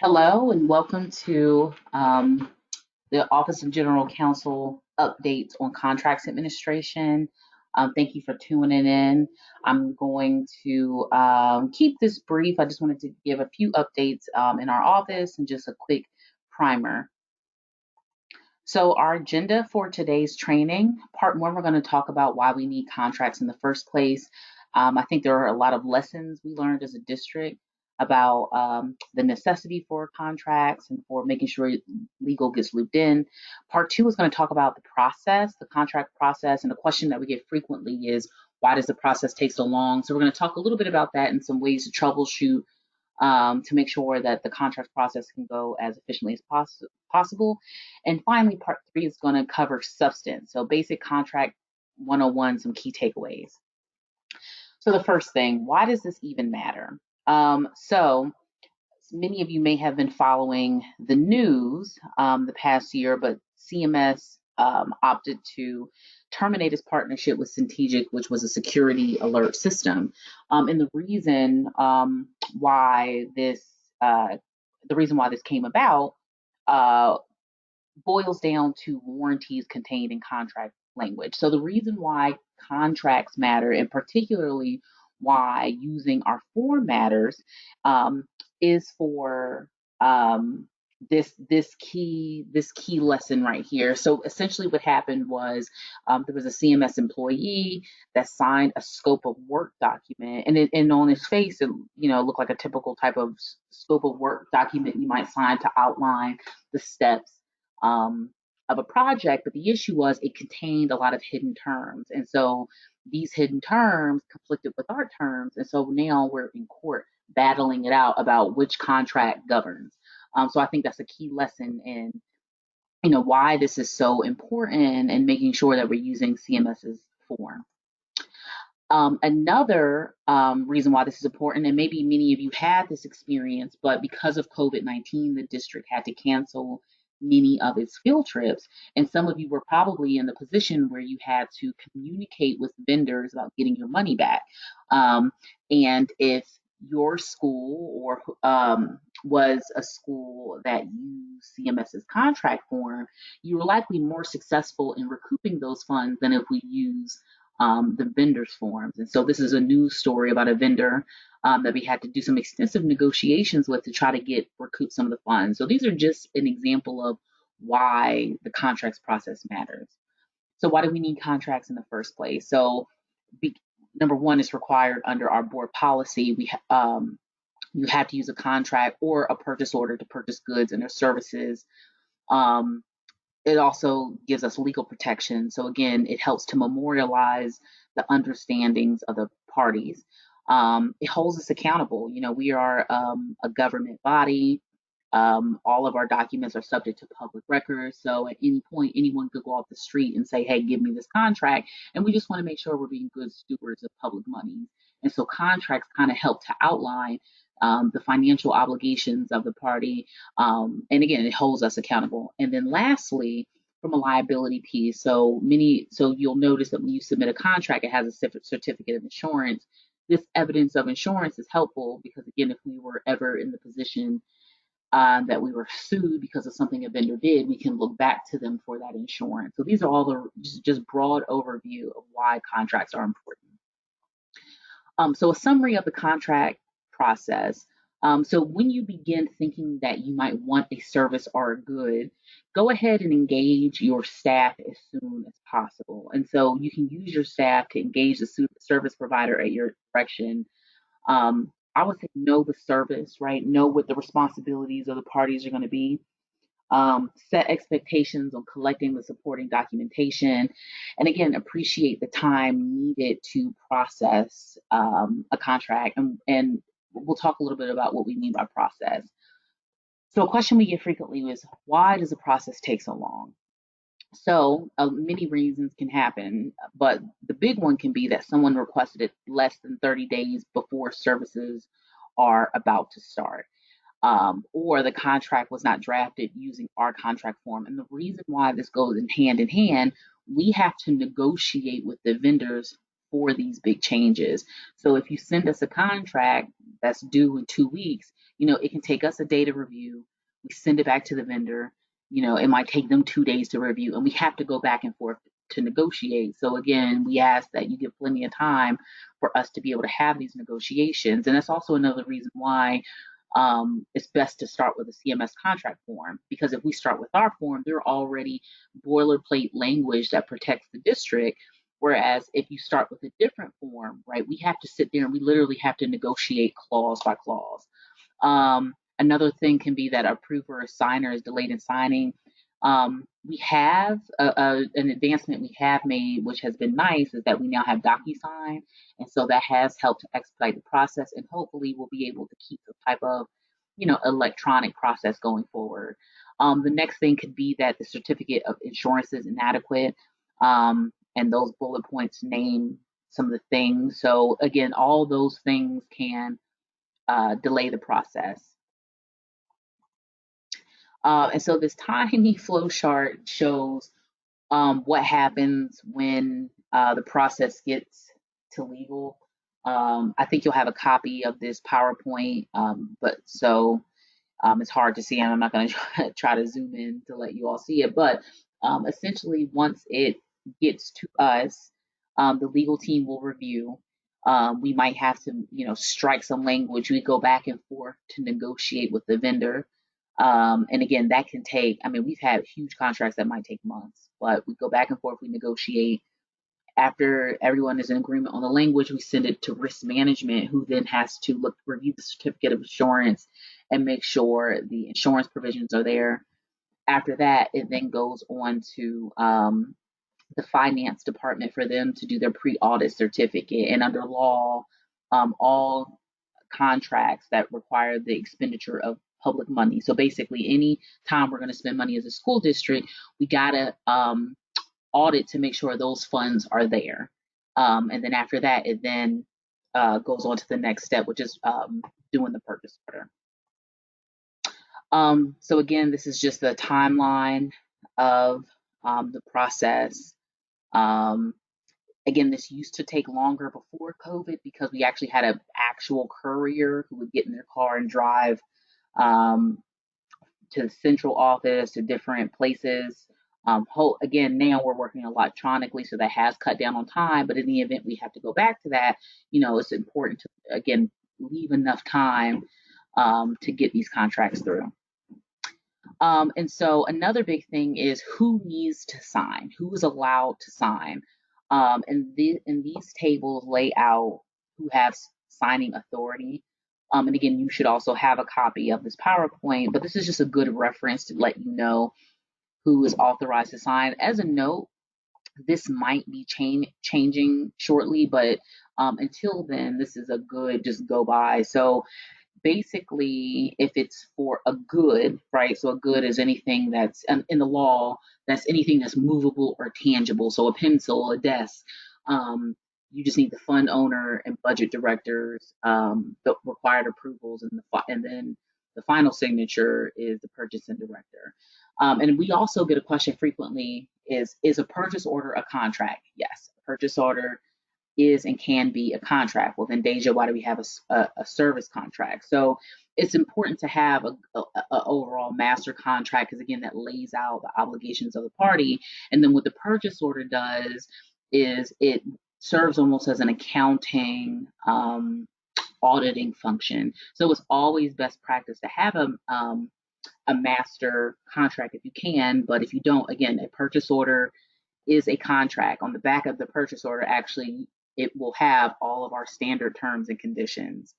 Hello and welcome to the Office of General Counsel updates on contracts administration. Thank you for tuning in. I'm going to keep this brief. I just wanted to give a few updates in our office and just a quick primer. So, our agenda for today's training, part one, we're going to talk about why we need contracts in the first place. I think there are a lot of lessons we learned as a district about the necessity for contracts and for making sure legal gets looped in. Part two is going to talk about the process, the contract process, and the question that we get frequently is, why does the process take so long? So, we're going to talk a little bit about that and some ways to troubleshoot to make sure that the contract process can go as efficiently as possible. And finally, part three is going to cover substance. So basic contract 101, some key takeaways. So the first thing, why does this even matter? So many of you may have been following the news the past year, but CMS opted to terminate its partnership with Centegic, which was a security alert system. And why this, the reason why this came about, uh, boils down to warranties contained in contract language. So the reason why contracts matter, and particularly why using our form matters, is for this key lesson right here. So essentially, what happened was there was a CMS employee that signed a scope of work document, and on its face, it looked like a typical type of scope of work document you might sign to outline the steps of a project, but the issue was it contained a lot of hidden terms. And so these hidden terms conflicted with our terms. And so now we're in court battling it out about which contract governs. So I think that's a key lesson in why this is so important and making sure that we're using CMS's form. Another reason why this is important, and maybe many of you had this experience, but because of COVID-19, the district had to cancel many of its field trips. And some of you were probably in the position where you had to communicate with vendors about getting your money back. And if your school or was a school that used CMS's contract form, you were likely more successful in recouping those funds than if we use the vendor's forms. And so this is a news story about a vendor that we had to do some extensive negotiations with to try to recoup some of the funds. So these are just an example of why the contracts process matters. So why do we need contracts in the first place? So number one, is required under our board policy. You have to use a contract or a purchase order to purchase goods and their services. It also gives us legal protection. So again, it helps to memorialize the understandings of the parties. It holds us accountable. We are a government body. All of our documents are subject to public records. So at any point, anyone could go off the street and say, hey, give me this contract. And we just want to make sure we're being good stewards of public money. And so contracts kind of help to outline the financial obligations of the party. And again, it holds us accountable. And then lastly, from a liability piece, so you'll notice that when you submit a contract, it has a certificate of insurance. This evidence of insurance is helpful because, again, if we were ever in the position that we were sued because of something a vendor did, we can look back to them for that insurance. So these are all the just broad overview of why contracts are important. So a summary of the contract process. So when you begin thinking that you might want a service or a good, go ahead and engage your staff as soon as possible. And so you can use your staff to engage the service provider at your direction. I would say know the service, right? Know what the responsibilities of the parties are going to be. Set expectations on collecting the supporting documentation, and again, appreciate the time needed to process a contract. And we'll talk a little bit about what we mean by process. So a question we get frequently is, why does the process take so long? So many reasons can happen, but the big one can be that someone requested it less than 30 days before services are about to start. Or the contract was not drafted using our contract form. And the reason why this goes in hand, we have to negotiate with the vendors for these big changes. So if you send us a contract that's due in 2 weeks, it can take us a day to review. We send it back to the vendor. It might take them 2 days to review, and we have to go back and forth to negotiate. So again, we ask that you give plenty of time for us to be able to have these negotiations. And that's also another reason why it's best to start with a CMS contract form, because if we start with our form, there are already boilerplate language that protects the district. Whereas if you start with a different form, right, we have to sit there and we literally have to negotiate clause by clause. Another thing can be that approver or signer is delayed in signing. We have an advancement we have made, which has been nice, is that we now have DocuSign, and so that has helped to expedite the process, and hopefully we'll be able to keep the type of electronic process going forward. The next thing could be that the certificate of insurance is inadequate, and those bullet points name some of the things. So again, all those things can delay the process. And so this tiny flow chart shows what happens when the process gets to legal. I think you'll have a copy of this PowerPoint, but so it's hard to see, and I'm not going to try to zoom in to let you all see it. But essentially, once it gets to us, the legal team will review. We might have to, strike some language. We go back and forth to negotiate with the vendor. And again, that can take, we've had huge contracts that might take months, but we go back and forth, we negotiate. After everyone is in agreement on the language, we send it to risk management, who then has to review the certificate of insurance and make sure the insurance provisions are there. After that, it then goes on to the finance department for them to do their pre-audit certificate. And under law, all contracts that require the expenditure of public money. So basically, any time we're going to spend money as a school district, we got to audit to make sure those funds are there. And then after that, it then goes on to the next step, which is doing the purchase order. So again, this is just the timeline of the process. Again, this used to take longer before COVID because we actually had an actual courier who would get in their car and drive to the central office, to different places. Again, now we're working electronically, so that has cut down on time. But in the event we have to go back to that, it's important to, again, leave enough time to get these contracts through. And so another big thing is who needs to sign, who is allowed to sign. And these tables lay out who has signing authority. And again, you should also have a copy of this PowerPoint, but this is just a good reference to let you know who is authorized to sign. As a note, this might be changing shortly, but until then, this is a good just go by. So basically, if it's for a good, right? So a good is anything that's in the law, that's anything that's movable or tangible. So a pencil, a desk. You just need the fund owner and budget directors, the required approvals, and then the final signature is the purchasing director. And we also get a question frequently: is a purchase order a contract? Yes, a purchase order is and can be a contract. Well, then, Deja, why do we have a service contract? So it's important to have a overall master contract, because again, that lays out the obligations of the party. And then what the purchase order does is it serves almost as an accounting auditing function. So it's always best practice to have a master contract if you can, but if you don't, again, a purchase order is a contract. On the back of the purchase order, actually, it will have all of our standard terms and conditions.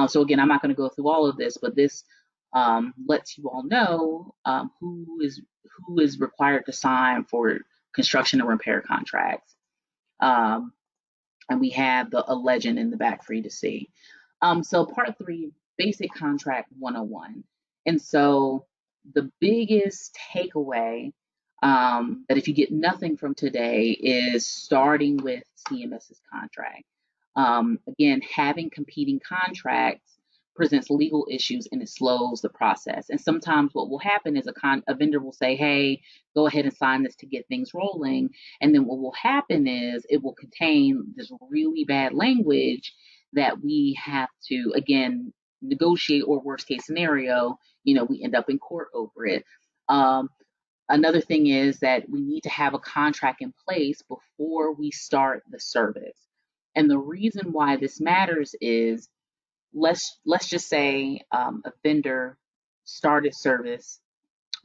So again, I'm not going to go through all of this, but this lets you all know who is required to sign for construction and repair contracts. And we have a legend in the back for you to see. So part 3, basic contract 101. And so the biggest takeaway that if you get nothing from today is starting with CMS's contract. Again, having competing contracts presents legal issues and it slows the process. And sometimes what will happen is a vendor will say, hey, go ahead and sign this to get things rolling. And then what will happen is it will contain this really bad language that we have to, again, negotiate, or worst case scenario, we end up in court over it. Um, Another thing is that we need to have a contract in place before we start the service. And the reason why this matters is, let's just say a vendor started service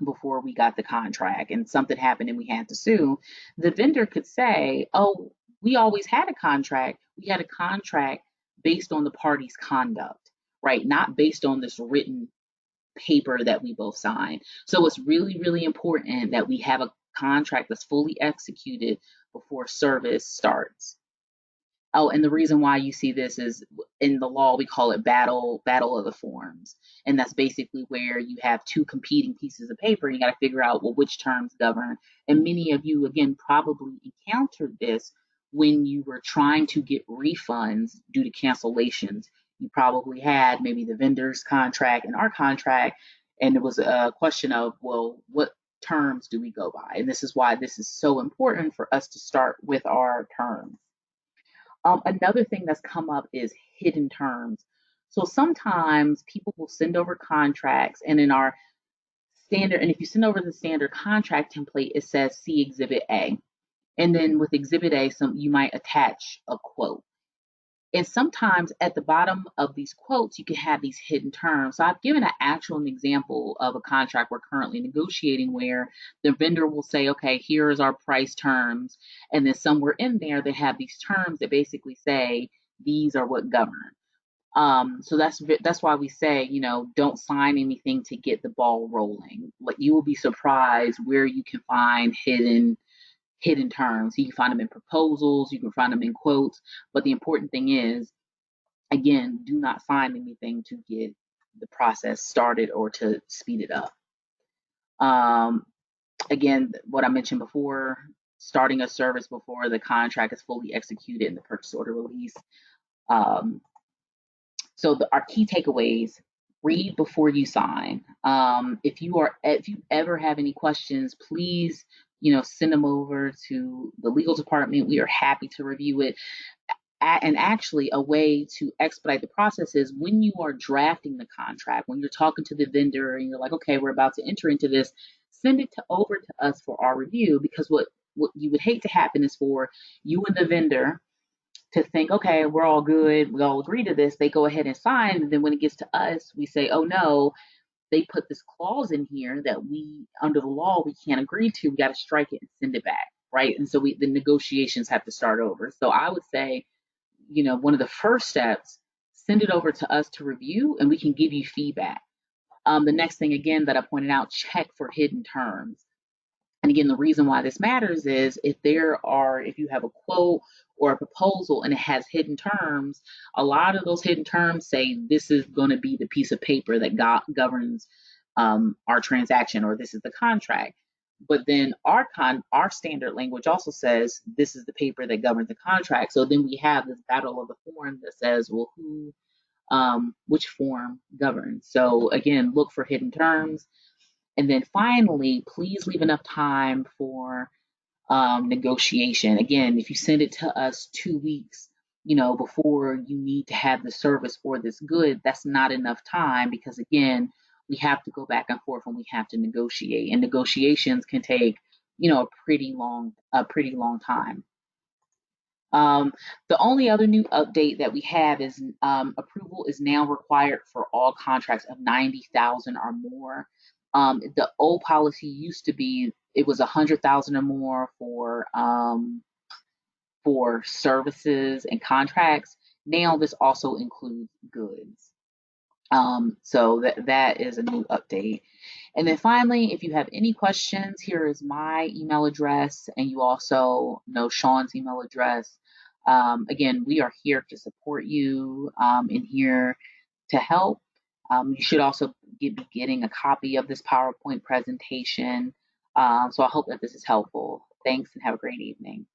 before we got the contract and something happened and we had to sue. The vendor could say, oh, we always had a contract. We had a contract based on the party's conduct, right? Not based on this written paper that we both signed. So it's really, really important that we have a contract that's fully executed before service starts. Oh, and the reason why you see this is, in the law we call it battle of the forms, and that's basically where you have two competing pieces of paper. And you got to figure out, well, which terms govern. And many of you, again, probably encountered this when you were trying to get refunds due to cancellations. You probably had maybe the vendor's contract and our contract, and it was a question of, well, what terms do we go by? And this is why this is so important for us to start with our terms. Another thing that's come up is hidden terms. So sometimes people will send over contracts, and in our standard, and if you send over the standard contract template, it says see Exhibit A. And then with Exhibit A, you might attach a quote. And sometimes at the bottom of these quotes, you can have these hidden terms. So I've given an actual example of a contract we're currently negotiating where the vendor will say, okay, here is our price terms. And then somewhere in there, they have these terms that basically say, these are what govern. So that's why we say, don't sign anything to get the ball rolling. Like, you will be surprised where you can find hidden terms. You can find them in proposals, you can find them in quotes, but the important thing is, again, do not sign anything to get the process started or to speed it up. Again, what I mentioned before, starting a service before the contract is fully executed and the purchase order released. So our key takeaways: read before you sign. If you ever have any questions, please, send them over to the legal department. We are happy to review it. And actually, a way to expedite the process is, when you are drafting the contract, when you're talking to the vendor and you're like, okay, we're about to enter into this, send it over to us for our review. Because what you would hate to happen is for you and the vendor to think, okay, we're all good, we all agree to this, they go ahead and sign, and then when it gets to us, we say, oh no, they put this clause in here that we, under the law, we can't agree to. We got to strike it and send it back, right? And so the negotiations have to start over. So I would say, one of the first steps, send it over to us to review, and we can give you feedback. The next thing, again, that I pointed out, check for hidden terms. And again, the reason why this matters is, if you have a quote or a proposal and it has hidden terms, a lot of those hidden terms say this is going to be the piece of paper that governs our transaction, or this is the contract. But then our standard language also says this is the paper that governs the contract. So then we have this battle of the form that says, well, which form governs? So again, look for hidden terms. And then finally, please leave enough time for negotiation. Again, if you send it to us 2 weeks, before you need to have the service for this good, that's not enough time, because again, we have to go back and forth and we have to negotiate, and negotiations can take, a pretty long time. The only other new update that we have is, approval is now required for all contracts of 90,000 or more. The old policy used to be, it was 100,000 or more for services and contracts. Now this also includes goods. So that is a new update. And then finally, if you have any questions, here is my email address, and you also know Sean's email address. Again, we are here to support you, and here to help. You should also be getting a copy of this PowerPoint presentation. So I hope that this is helpful. Thanks, and have a great evening.